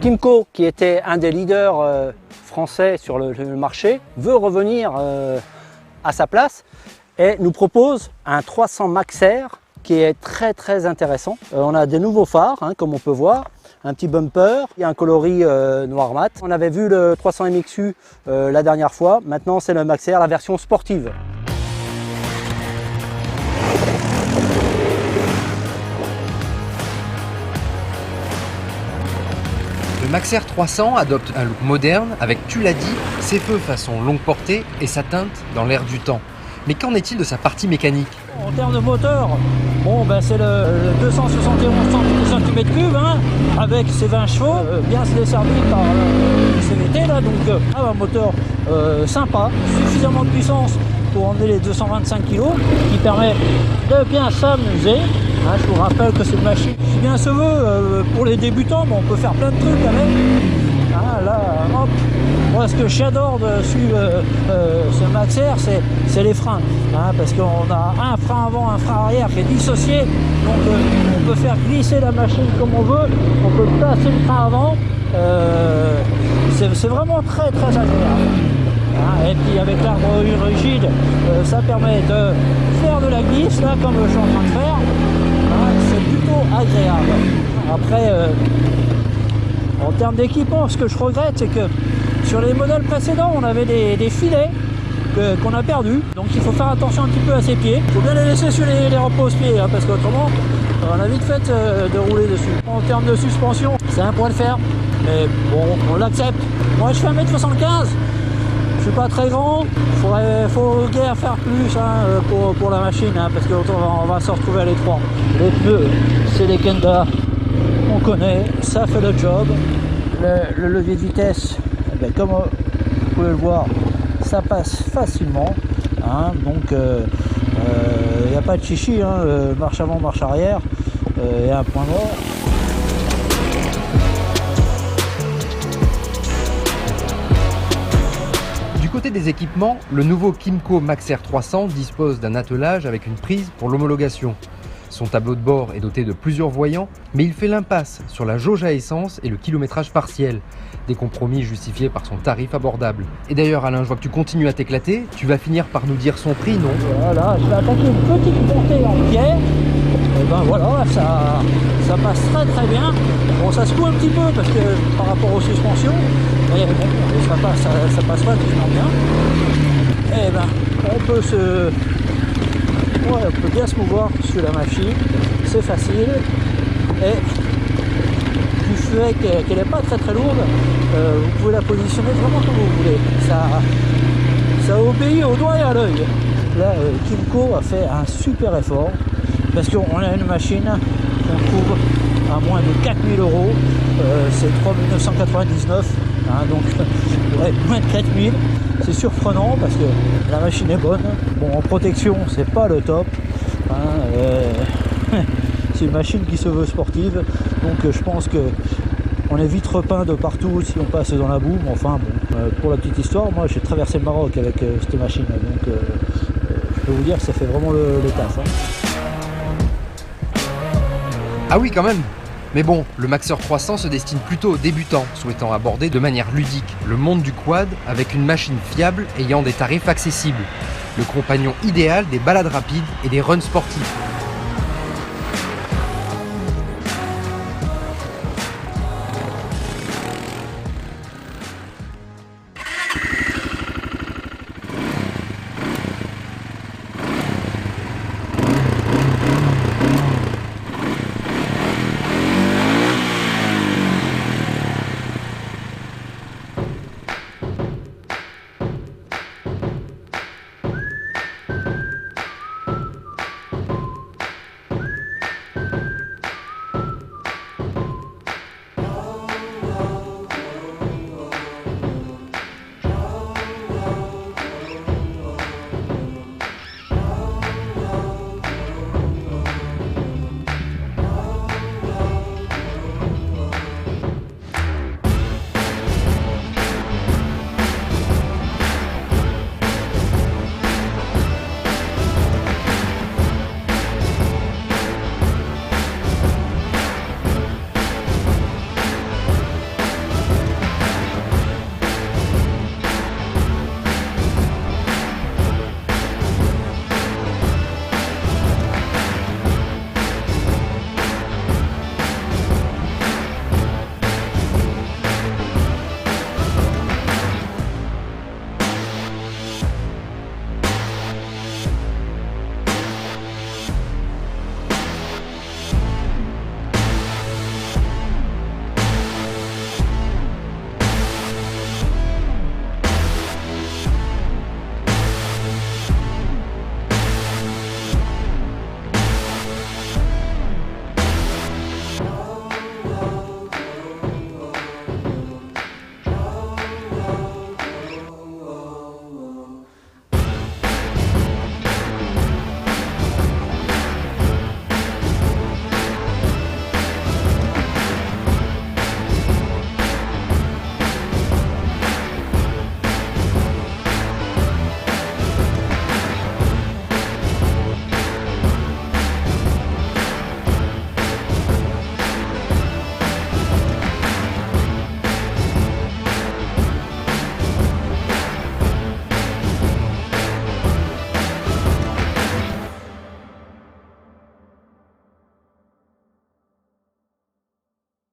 Kymco, qui était un des leaders français sur le marché, veut revenir à sa place et nous propose un 300 Max R qui est très intéressant. On a des nouveaux phares, comme on peut voir, un petit bumper, il y a un coloris noir mat. On avait vu le 300 MXU la dernière fois, maintenant c'est le Max R, la version sportive. Le Max R 300 adopte un look moderne avec, tu l'as dit, ses feux façon longue portée et sa teinte dans l'air du temps. Mais qu'en est-il de sa partie mécanique? En termes de moteur, bon, c'est le 271 cm3 avec ses 20 chevaux, bien desservi par le CVT là, donc un moteur sympa, suffisamment de puissance pour emmener les 225 kg, qui permet de bien s'amuser. Je vous rappelle que c'est une machine qui bien se veut pour les débutants, mais on peut faire plein de trucs avec. Là, hop. Moi, ce que j'adore dessus ce Max R, c'est les freins, parce qu'on a un frein avant, un frein arrière qui est dissocié, donc on peut faire glisser la machine comme on veut, on peut placer le frein avant, c'est vraiment très agréable. Et puis avec l'arbre rigide, ça permet de faire de la glisse, là, comme je suis en train de faire. C'est plutôt agréable. Après, en termes d'équipement, ce que je regrette, c'est que sur les modèles précédents, on avait des filets qu'on a perdus. Donc il faut faire attention un petit peu à ses pieds. Il faut bien les laisser sur les repose-pieds, parce qu'autrement, on a vite fait de rouler dessus. En termes de suspension, c'est un point de fer, mais bon, on l'accepte. Moi, je fais 1m75. Je suis pas très grand, faut guère faire plus pour la machine, parce qu'on va se retrouver à l'étroit. Les pneus, c'est les Kenda, on connaît, ça fait le job. Le levier de vitesse, comme vous pouvez le voir, ça passe facilement, donc il n'y a pas de chichi, marche avant, marche arrière, et un point mort. Du côté des équipements, le nouveau Kymco Max R 300 dispose d'un attelage avec une prise pour l'homologation. Son tableau de bord est doté de plusieurs voyants, mais il fait l'impasse sur la jauge à essence et le kilométrage partiel, des compromis justifiés par son tarif abordable. Et d'ailleurs Alain, je vois que tu continues à t'éclater, tu vas finir par nous dire son prix, non? Voilà, je vais attaquer une petite montée en pierre, et voilà, ça passe très bien. Bon, ça secoue un petit peu parce que par rapport aux suspensions, mais bon, ça passe relativement bien. Et on peut bien se mouvoir sur la machine, c'est facile, et du fait qu'elle n'est pas très lourde, vous pouvez la positionner vraiment comme vous voulez. Ça obéit au doigt et à l'œil. Là, Kymco a fait un super effort, parce qu'on a une machine qu'on trouve à moins de 4000 €, c'est 3 999, donc moins de 4000. C'est surprenant parce que la machine est bonne. Bon, en protection, c'est pas le top. C'est une machine qui se veut sportive, donc je pense que on est vite repeint de partout si on passe dans la boue. Mais enfin, bon, pour la petite histoire, moi j'ai traversé le Maroc avec cette machine, donc je peux vous dire que ça fait vraiment le taf. Ah oui, quand même. Mais bon, le Max R 300 se destine plutôt aux débutants, souhaitant aborder de manière ludique le monde du quad avec une machine fiable ayant des tarifs accessibles. Le compagnon idéal des balades rapides et des runs sportifs.